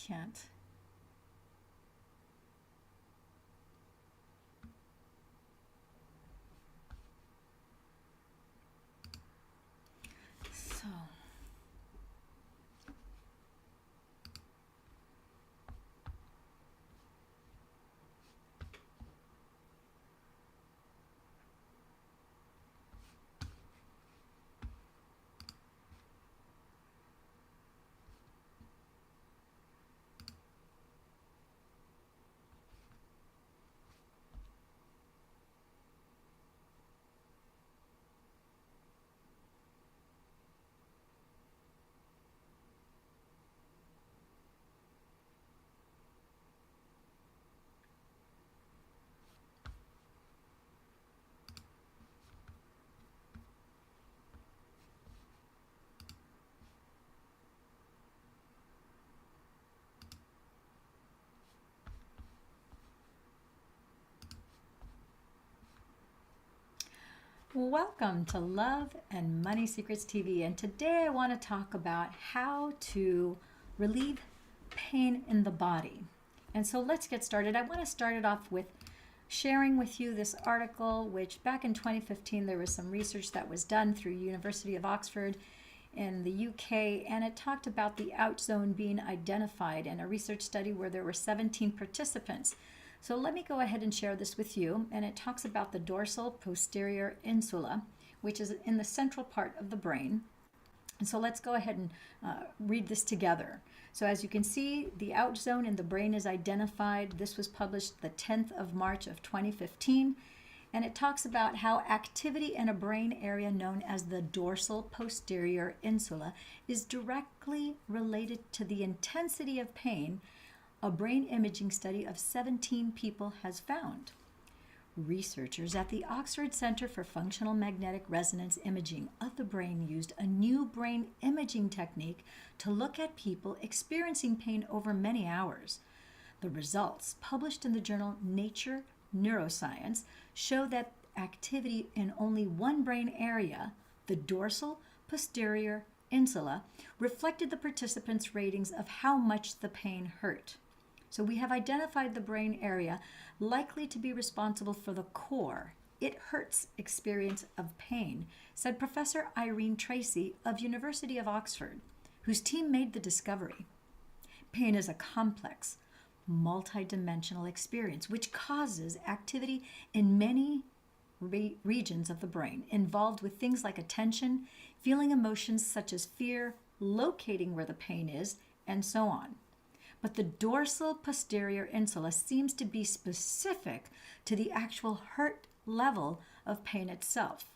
can't. So. Welcome to Love and Money Secrets TV, and today I want to talk about how to relieve pain in the body. And so let's get started. I want to start it off with sharing with you this article, which back in 2015 there was some research that was done through University of Oxford in the UK, and it talked about the out zone being identified in a research study where there were 17 participants. So let me go ahead and share this with you, and it talks about the dorsal posterior insula, which is in the central part of the brain. And so let's go ahead and read this together. So as you can see, the out zone in the brain is identified. This was published the 10th of March of 2015, and it talks about how activity in a brain area known as the dorsal posterior insula is directly related to the intensity of pain a brain imaging study of 17 people has found. Researchers at the Oxford Center for Functional Magnetic Resonance Imaging of the brain used a new brain imaging technique to look at people experiencing pain over many hours. The results, published in the journal Nature Neuroscience, show that activity in only one brain area, the dorsal posterior insula, reflected the participants' ratings of how much the pain hurt. So we have identified the brain area likely to be responsible for the core, it hurts experience of pain, said Professor Irene Tracy of University of Oxford, whose team made the discovery. Pain is a complex, multidimensional experience which causes activity in many regions of the brain, involved with things like attention, feeling emotions such as fear, locating where the pain is, and so on. But the dorsal posterior insula seems to be specific to the actual hurt level of pain itself.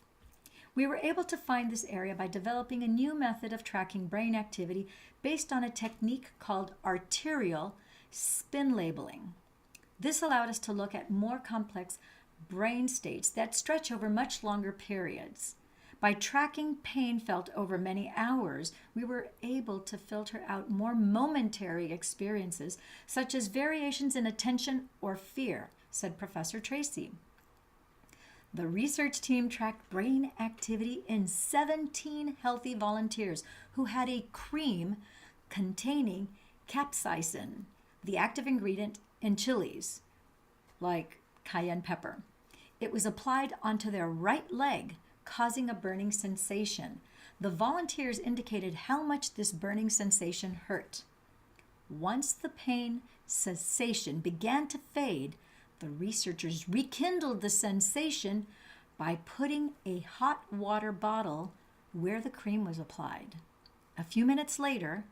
We were able to find this area by developing a new method of tracking brain activity based on a technique called arterial spin labeling. This allowed us to look at more complex brain states that stretch over much longer periods. By tracking pain felt over many hours, we were able to filter out more momentary experiences, such as variations in attention or fear, said Professor Tracy. The research team tracked brain activity in 17 healthy volunteers who had a cream containing capsaicin, the active ingredient in chilies, like cayenne pepper. It was applied onto their right leg, causing a burning sensation. The volunteers indicated how much this burning sensation hurt. Once the pain cessation began to fade, the researchers rekindled the sensation by putting a hot water bottle where the cream was applied. A few minutes later,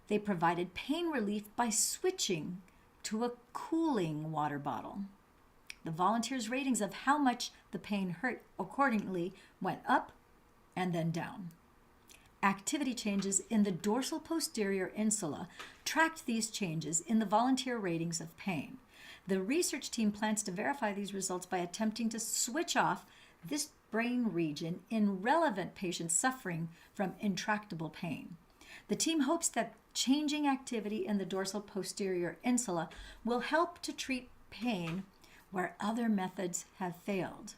they provided pain relief by switching to a cooling water bottle. The volunteers' ratings of how much the pain hurt accordingly went up and then down. Activity changes in the dorsal posterior insula tracked these changes in the volunteer ratings of pain. The research team plans to verify these results by attempting to switch off this brain region in relevant patients suffering from intractable pain. The team hopes that changing activity in the dorsal posterior insula will help to treat pain where other methods have failed.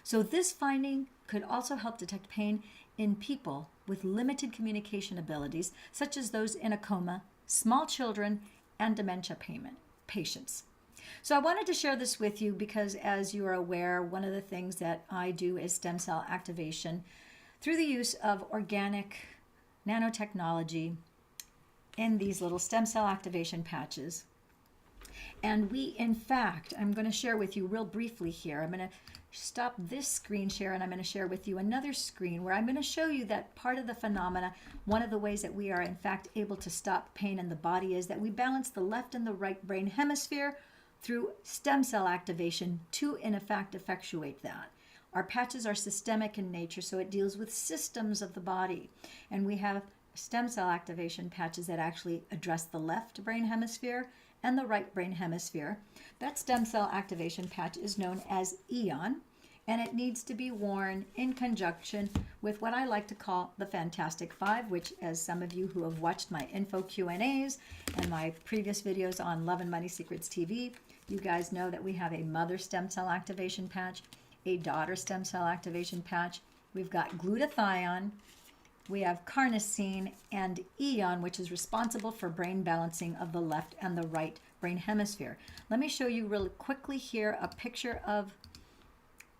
So this finding could also help detect pain in people with limited communication abilities, such as those in a coma, small children, and dementia patients. So I wanted to share this with you because, as you are aware, one of the things that I do is stem cell activation through the use of organic nanotechnology in these little stem cell activation patches. And we, in fact, I'm going to share with you real briefly here. I'm going to stop this screen share and I'm going to share with you another screen where I'm going to show you that part of the phenomena, one of the ways that we are in fact able to stop pain in the body is that we balance the left and the right brain hemisphere through stem cell activation to in fact effectuate that. Our patches are systemic in nature, so it deals with systems of the body. And we have stem cell activation patches that actually address the left brain hemisphere and the right brain hemisphere. That stem cell activation patch is known as EON, and it needs to be worn in conjunction with what I like to call the Fantastic Five, which, as some of you who have watched my info Q&As and my previous videos on Love and Money Secrets TV, you guys know that we have a mother stem cell activation patch, a daughter stem cell activation patch. We've got glutathione, we have carnosine, and EON, which is responsible for brain balancing of the left and the right brain hemisphere. Let me show you really quickly here a picture of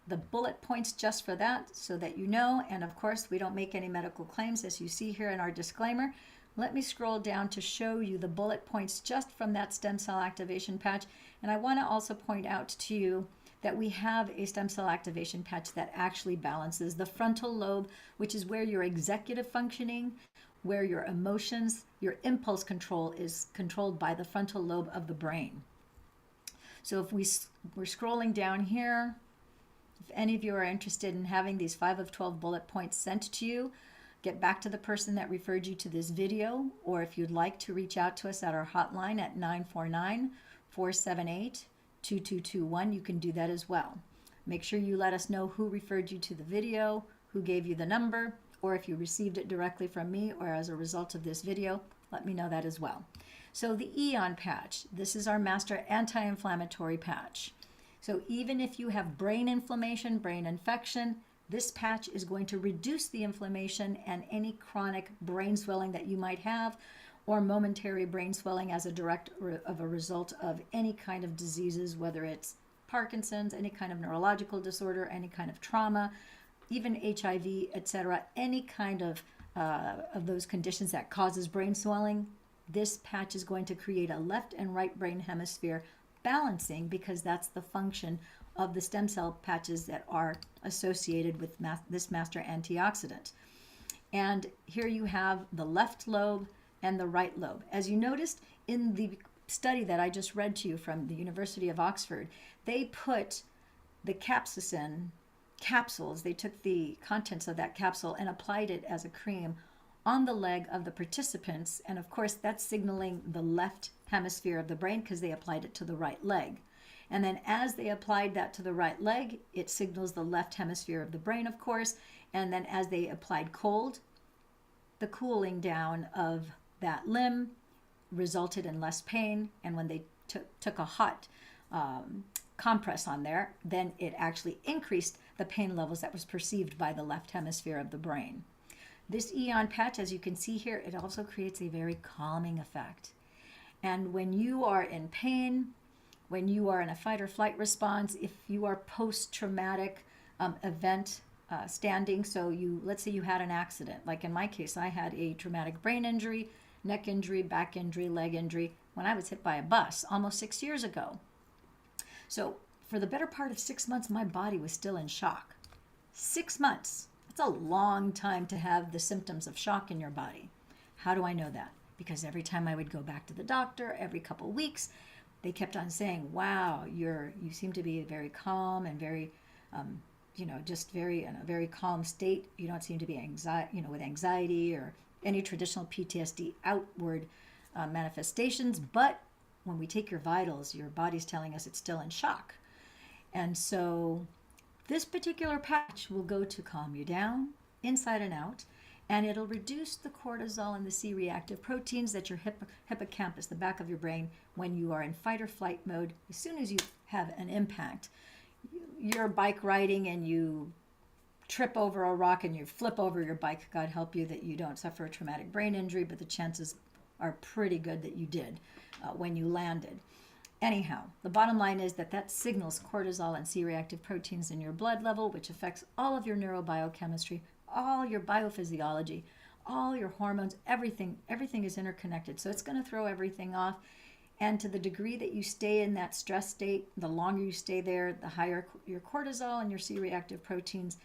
the bullet points just for that so that you know. And of course, we don't make any medical claims, as you see here in our disclaimer. Let me scroll down to show you the bullet points just from that stem cell activation patch. And I want to also point out to you that we have a stem cell activation patch that actually balances the frontal lobe, which is where your executive functioning, where your emotions, your impulse control is controlled by the frontal lobe of the brain. So if we're scrolling down here, if any of you are interested in having these 5 of 12 bullet points sent to you, get back to the person that referred you to this video, or if you'd like to reach out to us at our hotline at 949-478-2221, you can do that as well. Make sure you let us know who referred you to the video, who gave you the number, or if you received it directly from me or as a result of this video, let me know that as well. So the EON patch, this is our master anti-inflammatory patch. So even if you have brain inflammation, brain infection, this patch is going to reduce the inflammation and any chronic brain swelling that you might have, or momentary brain swelling as a direct of a result of any kind of diseases, whether it's Parkinson's, any kind of neurological disorder, any kind of trauma, even HIV, etc., any kind of those conditions that causes brain swelling. This patch is going to create a left and right brain hemisphere balancing, because that's the function of the stem cell patches that are associated with this master antioxidant. And here you have the left lobe and the right lobe. As you noticed in the study that I just read to you from the University of Oxford, they put the capsaicin capsules, they took the contents of that capsule and applied it as a cream on the leg of the participants. And of course, that's signaling the left hemisphere of the brain because they applied it to the right leg. And then as they applied that to the right leg, it signals the left hemisphere of the brain, of course. And then as they applied cold, the cooling down of that limb resulted in less pain. And when they took a hot compress on there, then it actually increased the pain levels that was perceived by the left hemisphere of the brain. This EON patch, as you can see here, it also creates a very calming effect. And when you are in pain, when you are in a fight or flight response, if you are post-traumatic event standing, so let's say you had an accident, like in my case, I had a traumatic brain injury, neck injury, back injury, leg injury, when I was hit by a bus almost 6 years ago. So for the better part of 6 months, my body was still in shock. 6 months. That's a long time to have the symptoms of shock in your body. How do I know that? Because every time I would go back to the doctor, every couple of weeks, they kept on saying, wow, you seem to be very calm and very, just very in a very calm state. You don't seem to be with anxiety or any traditional PTSD outward manifestations. But when we take your vitals, your body's telling us it's still in shock. And so this particular patch will go to calm you down, inside and out, and it'll reduce the cortisol and the C-reactive proteins that your hippocampus, the back of your brain, when you are in fight or flight mode. As soon as you have an impact, you're bike riding and you trip over a rock and you flip over your bike, God help you that you don't suffer a traumatic brain injury, but the chances are pretty good that you did when you landed. Anyhow, the bottom line is that signals cortisol and C-reactive proteins in your blood level, which affects all of your neurobiochemistry, all your biophysiology, all your hormones, everything is interconnected. So it's going to throw everything off. And to the degree that you stay in that stress state, the longer you stay there, the higher your cortisol and your C-reactive proteins,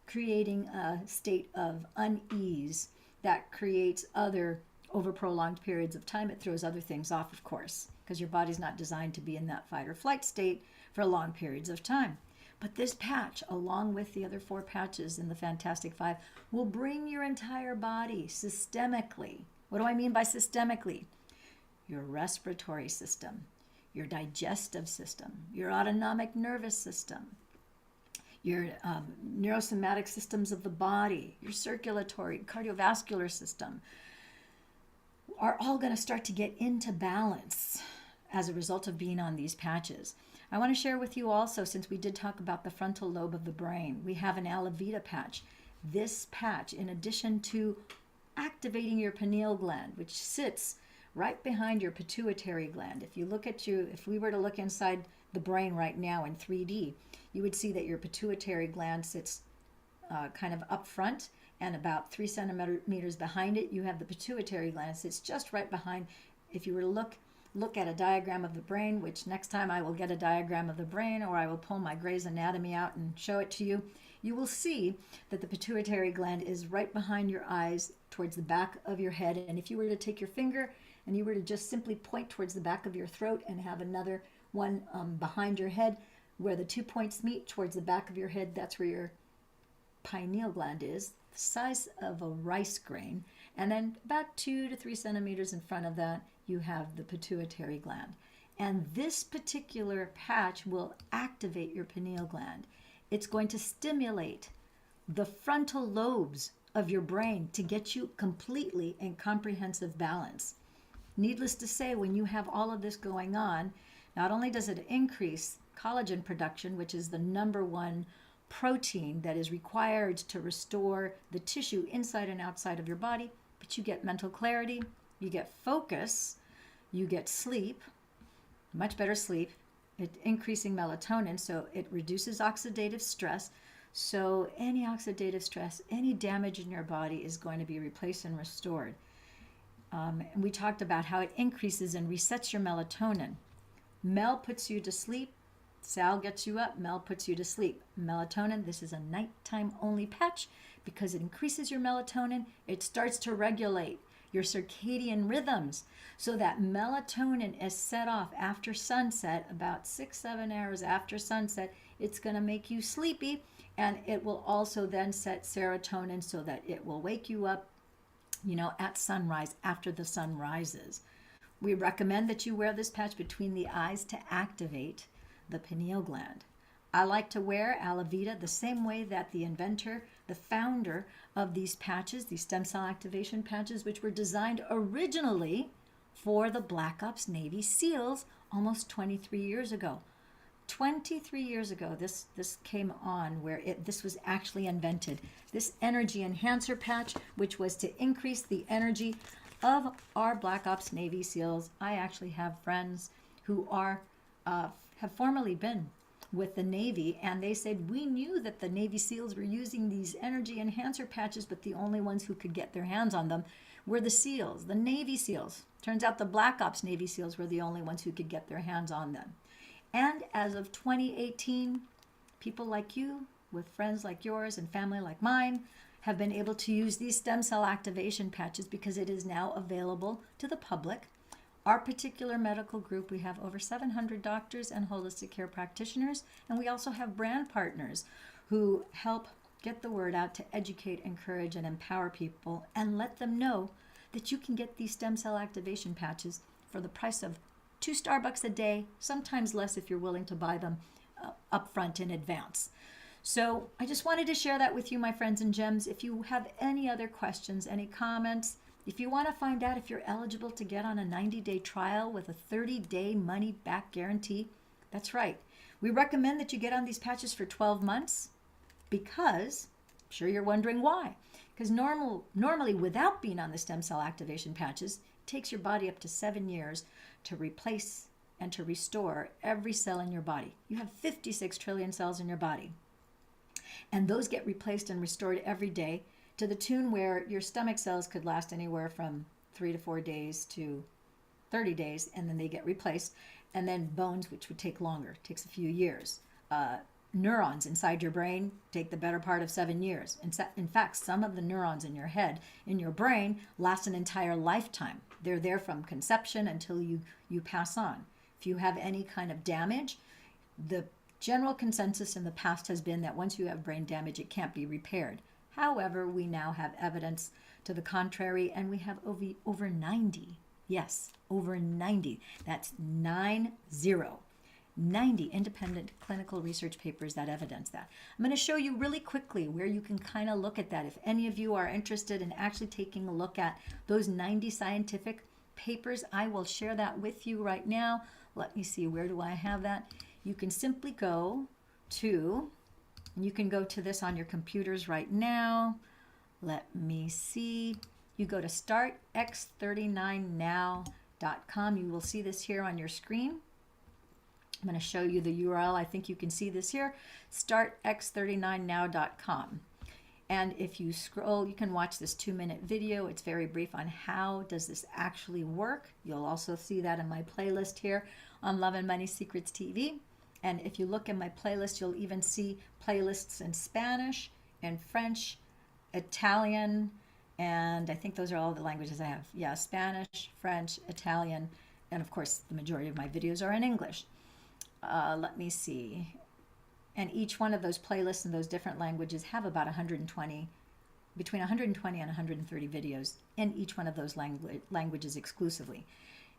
creating a state of unease that creates other, over prolonged periods of time, it throws other things off, of course, because your body's not designed to be in that fight or flight state for long periods of time. But this patch, along with the other 4 patches in the Fantastic 5, will bring your entire body systemically. What do I mean by systemically? Your respiratory system, your digestive system, your autonomic nervous system, your neurosomatic systems of the body, your circulatory, cardiovascular system, are all going to start to get into balance as a result of being on these patches. I want to share with you also, since we did talk about the frontal lobe of the brain, we have an Alavita patch. This patch, in addition to activating your pineal gland, which sits right behind your pituitary gland. If we were to look inside the brain right now in 3D, you would see that your pituitary gland sits kind of up front, and about 3 centimeters behind it, you have the pituitary gland. It sits just right behind. If you were to look at a diagram of the brain, which next time I will get a diagram of the brain, or I will pull my Gray's Anatomy out and show it to you, you will see that the pituitary gland is right behind your eyes towards the back of your head. And if you were to take your finger and you were to just simply point towards the back of your throat and have another one behind your head, where the 2 points meet towards the back of your head, that's where your pineal gland is, the size of a rice grain. And then about 2 to 3 centimeters in front of that, you have the pituitary gland. And this particular patch will activate your pineal gland. It's going to stimulate the frontal lobes of your brain to get you completely in comprehensive balance. Needless to say, when you have all of this going on, not only does it increase collagen production, which is the number one protein that is required to restore the tissue inside and outside of your body, but you get mental clarity, you get focus, you get sleep, much better sleep, increasing melatonin, so it reduces oxidative stress. So any oxidative stress, any damage in your body is going to be replaced and restored. And we talked about how it increases and resets your melatonin. Mel puts you to sleep. Sal gets you up. Mel puts you to sleep. Melatonin, this is a nighttime only patch because it increases your melatonin. It starts to regulate your circadian rhythms so that melatonin is set off after sunset, about 6-7 hours after sunset. It's going to make you sleepy, and it will also then set serotonin so that it will wake you up, at sunrise, after the sun rises. We recommend that you wear this patch between the eyes to activate the pineal gland. I like to wear Alavita the same way that the inventor, the founder of these patches, these stem cell activation patches, which were designed originally for the Black Ops Navy SEALs almost 23 years ago. 23 years ago, this came on where this was actually invented. This energy enhancer patch, which was to increase the energy of our Black Ops Navy SEALs. I actually have friends who have formerly been with the Navy, and they said, we knew that the Navy SEALs were using these energy enhancer patches, but the only ones who could get their hands on them were the SEALs, the Navy SEALs. Turns out the Black Ops Navy SEALs were the only ones who could get their hands on them. And as of 2018, people like you, with friends like yours and family like mine, have been able to use these stem cell activation patches because it is now available to the public. Our particular medical group, we have over 700 doctors and holistic care practitioners, and we also have brand partners who help get the word out to educate, encourage, and empower people and let them know that you can get these stem cell activation patches for the price of $2 Starbucks a day, sometimes less if you're willing to buy them up front in advance. So I just wanted to share that with you, my friends and gems. If you have any other questions, any comments, if you want to find out if you're eligible to get on a 90-day trial with a 30-day money-back guarantee, that's right. We recommend that you get on these patches for 12 months because, I'm sure you're wondering why. Because normally, without being on the stem cell activation patches, takes your body up to 7 years to replace and to restore every cell in your body. You have 56 trillion cells in your body. And those get replaced and restored every day to the tune where your stomach cells could last anywhere from 3 to 4 days to 30 days, and then they get replaced. And then bones, which would take longer, takes a few years. Neurons inside your brain take the better part of 7 years. In fact, some of the neurons in your head, in your brain, last an entire lifetime. They're there from conception until you pass on. If you have any kind of damage, the general consensus in the past has been that once you have brain damage, it can't be repaired. However, we now have evidence to the contrary, and we have over 90. Yes, over 90. That's 90 independent clinical research papers that evidence that. I'm going to show you really quickly where you can kind of look at that. If any of you are interested in actually taking a look at those 90 scientific papers, I will share that with you right now. Let me see, where do I have that? You can simply go to, you can go to this on your computers right now. Let me see. You go to startx39now.com. You will see this here on your screen. I'm going to show you the URL. I think you can see this here, startx39now.com. And if you scroll, you can watch this 2-minute video. It's very brief on how does this actually work. You'll also see that in my playlist here on Love and Money Secrets TV. And if you look in my playlist, you'll even see playlists in Spanish and French, Italian, and I think those are all the languages I have. Yeah, Spanish, French, Italian, and of course the majority of my videos are in English. Let me see. And each one of those playlists in those different languages have about 120, between 120 and 130 videos in each one of those languages exclusively.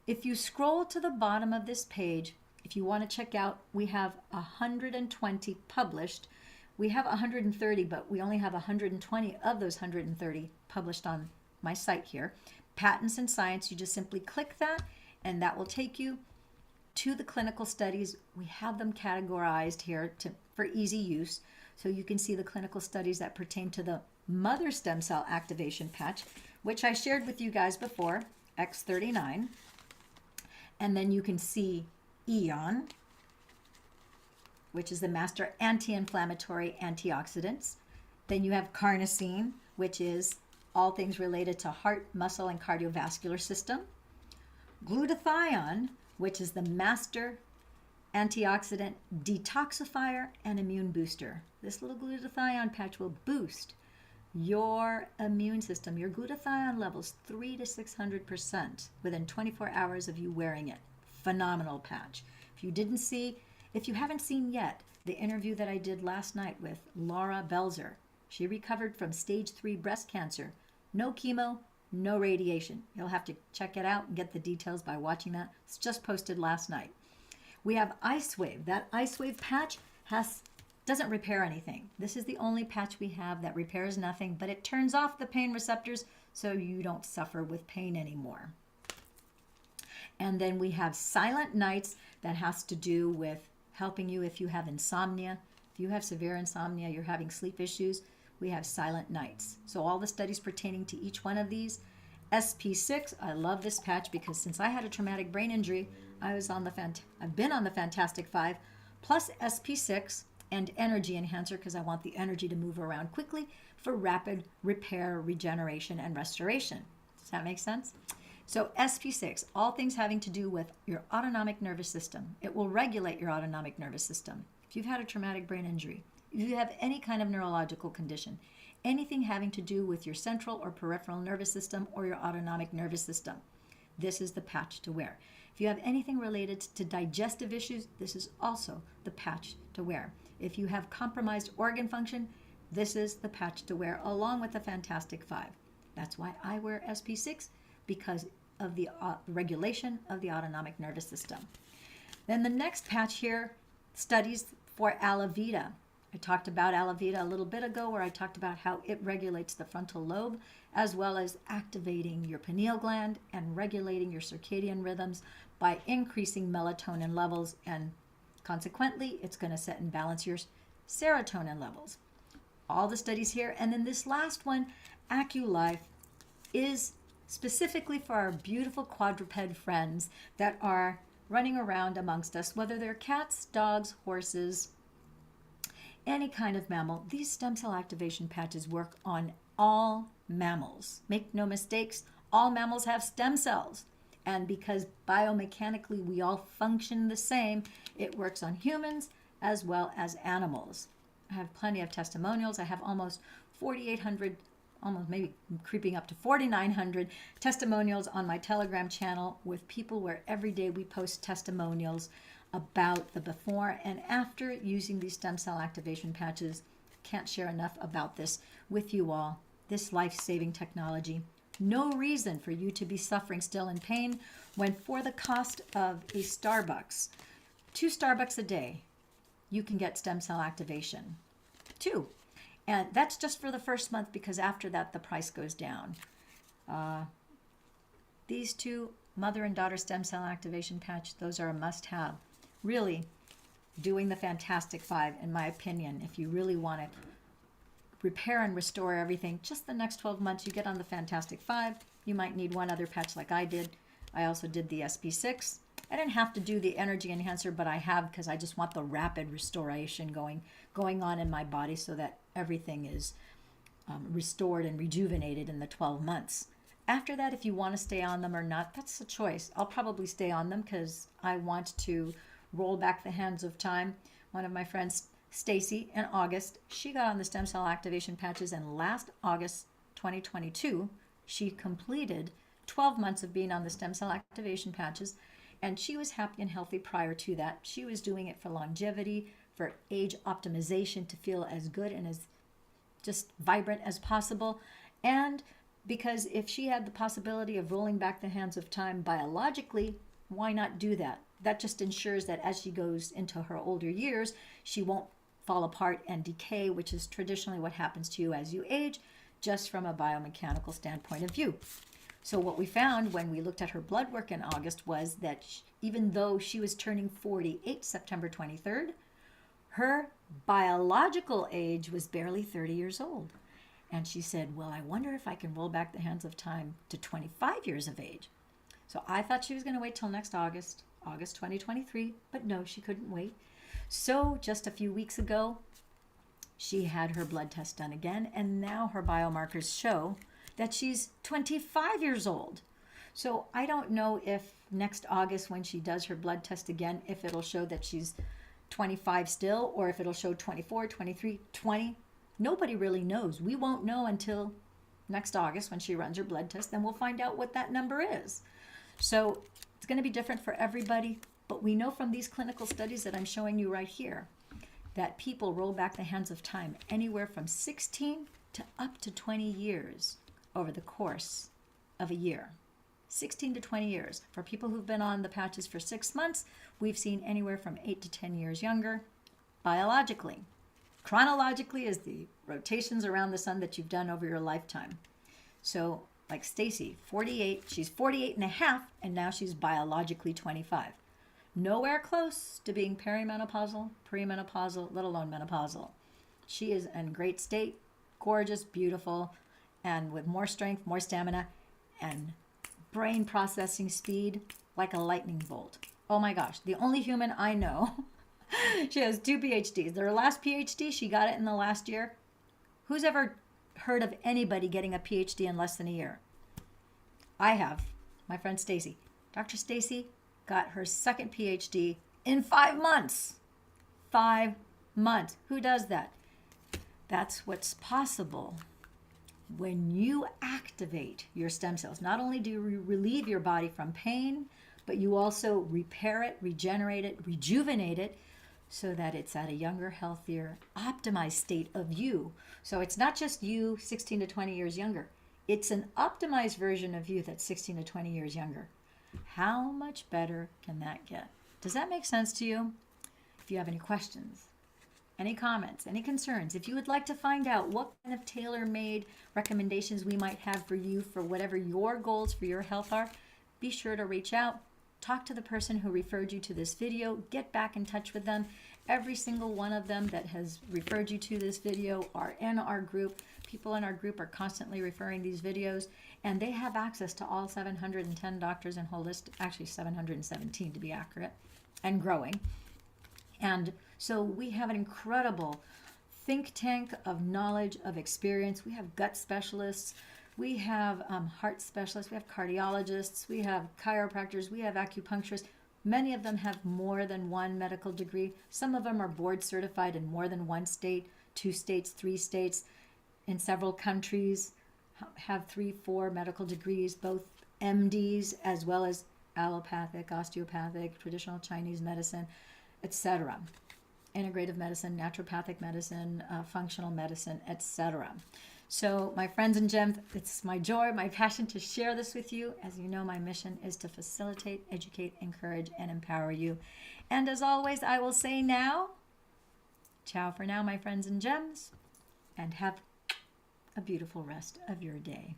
If you scroll to the bottom of this page, if you want to check out, we have 120 published. We have 130, but we only have 120 of those 130 published on my site here. Patents in Science, you just simply click that, and that will take you to the clinical studies. We have them categorized here for easy use. So you can see the clinical studies that pertain to the mother stem cell activation patch, which I shared with you guys before, X39. And then you can see EON, which is the master anti-inflammatory antioxidants. Then you have carnosine, which is all things related to heart, muscle, and cardiovascular system. Glutathione, which is the master antioxidant detoxifier and immune booster. This little glutathione patch will boost your immune system, your glutathione levels 300 to 600% within 24 hours of you wearing it. Phenomenal patch. If you haven't seen yet the interview that I did last night with Laura Belzer, she recovered from stage 3 breast cancer. No chemo, no radiation. You'll have to check it out and get the details by watching that. It's just posted last night. We have Ice Wave. That Ice Wave patch doesn't repair anything. This is the only patch we have that repairs nothing, but it turns off the pain receptors so you don't suffer with pain anymore. And then we have Silent Nights that has to do with helping you if you have insomnia. If you have severe insomnia, you're having sleep issues, we have Silent Nights. So all the studies pertaining to each one of these. SP6, I love this patch because since I had a traumatic brain injury, I've been on the Fantastic 5 plus SP6 and Energy Enhancer because I want the energy to move around quickly for rapid repair, regeneration, and restoration. Does that make sense? So SP6, all things having to do with your autonomic nervous system. It will regulate your autonomic nervous system. If you've had a traumatic brain injury, if you have any kind of neurological condition, anything having to do with your central or peripheral nervous system or your autonomic nervous system, this is the patch to wear. If you have anything related to digestive issues, this is also the patch to wear. If you have compromised organ function, this is the patch to wear along with the Fantastic 5. That's why I wear SP6, because of the regulation of the autonomic nervous system. Then the next patch here, studies for Alavita. I talked about Alavita a little bit ago where I talked about how it regulates the frontal lobe as well as activating your pineal gland and regulating your circadian rhythms by increasing melatonin levels, and consequently it's going to set and balance your serotonin levels. All the studies here. And then this last one, AccuLife, is specifically for our beautiful quadruped friends that are running around amongst us, whether they're cats, dogs, horses, any kind of mammal. These stem cell activation patches work on all mammals. Make no mistakes, all mammals have stem cells. And because biomechanically we all function the same, it works on humans as well as animals. I have plenty of testimonials. I have almost 4,800, almost maybe creeping up to 4,900 testimonials on my Telegram channel with people where every day we post testimonials about the before and after using these stem cell activation patches. Can't share enough about this with you all. This life-saving technology. No reason for you to be suffering still in pain when for the cost of a Starbucks, 2 Starbucks a day, you can get stem cell activation. 2. And that's just for the first month, because after that the price goes down. These 2 mother and daughter stem cell activation patch, those are a must-have. Really doing the Fantastic 5, in my opinion. If you really want to repair and restore everything, just the next 12 months you get on the Fantastic 5. You might need one other patch like I did. I also did the SP6. I didn't have to do the energy enhancer, but I have, because I just want the rapid restoration going on in my body so that everything is restored and rejuvenated in the 12 months. After that, if you want to stay on them or not, that's a choice. I'll probably stay on them because I want to roll back the hands of time. One of my friends, Stacy, in August, she got on the stem cell activation patches, and last August 2022, she completed 12 months of being on the stem cell activation patches, and she was happy and healthy prior to that. She was doing it for longevity, for age optimization, to feel as good and as just vibrant as possible. And because if she had the possibility of rolling back the hands of time biologically, why not do that? That just ensures that as she goes into her older years, she won't fall apart and decay, which is traditionally what happens to you as you age, just from a biomechanical standpoint of view. So what we found when we looked at her blood work in August was that even though she was turning 48 September 23rd, her biological age was barely 30 years old. And she said, well, I wonder if I can roll back the hands of time to 25 years of age. So I thought she was going to wait till next August 2023, but no, she couldn't wait. So just a few weeks ago, she had her blood test done again, and now her biomarkers show that she's 25 years old. So I don't know if next August when she does her blood test again, if it'll show that she's 25 still, or if it'll show 24, 23, 20. Nobody really knows. We won't know until next August when she runs her blood test, then we'll find out what that number is. So it's going to be different for everybody, but we know from these clinical studies that I'm showing you right here that people roll back the hands of time anywhere from 16 to up to 20 years over the course of a year. 16 to 20 years. For people who've been on the patches for 6 months, we've seen anywhere from 8 to 10 years younger biologically. Chronologically is the rotations around the sun that you've done over your lifetime. So like Stacy, 48, she's 48 and a half, and now she's biologically 25. Nowhere close to being perimenopausal, premenopausal, let alone menopausal. She is in great state, gorgeous, beautiful, and with more strength, more stamina, and brain processing speed like a lightning bolt. Oh my gosh, the only human I know, she has 2 PhDs. Her last PhD, she got it in the last year. Who's ever heard of anybody getting a PhD in less than a year? I have. My friend Stacy. Dr. Stacy got her second PhD in 5 months. 5 months. Who does that? That's what's possible when you activate your stem cells. Not only do you relieve your body from pain, but you also repair it, regenerate it, rejuvenate it, so that it's at a younger, healthier, optimized state of you. So it's not just you 16 to 20 years younger. It's an optimized version of you that's 16 to 20 years younger. How much better can that get? Does that make sense to you? If you have any questions, any comments, any concerns, if you would like to find out what kind of tailor-made recommendations we might have for you for whatever your goals for your health are, be sure to reach out. talk to the person who referred you to this video, get back in touch with them. Every single one of them that has referred you to this video are in our group. People in our group are constantly referring these videos, and they have access to all 710 doctors and holistic, actually 717 to be accurate, and growing. And so we have an incredible think tank of knowledge, of experience. We have gut specialists, we have heart specialists, we have cardiologists, we have chiropractors, we have acupuncturists. Many of them have more than one medical degree. Some of them are board certified in more than one state, 2 states, 3 states, in several countries, have 3, 4 medical degrees, both MDs as well as allopathic, osteopathic, traditional Chinese medicine, etc. Integrative medicine, naturopathic medicine, functional medicine, etc. So my friends and gems, it's my joy, my passion to share this with you. As you know, my mission is to facilitate, educate, encourage, and empower you. And as always, I will say now, ciao for now, my friends and gems, and have a beautiful rest of your day.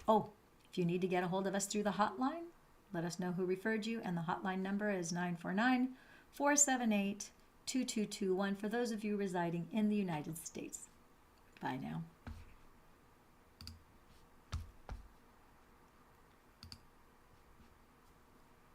Oh, if you need to get a hold of us through the hotline, let us know who referred you, and the hotline number is 949-478-2221 for those of you residing in the United States. Bye now.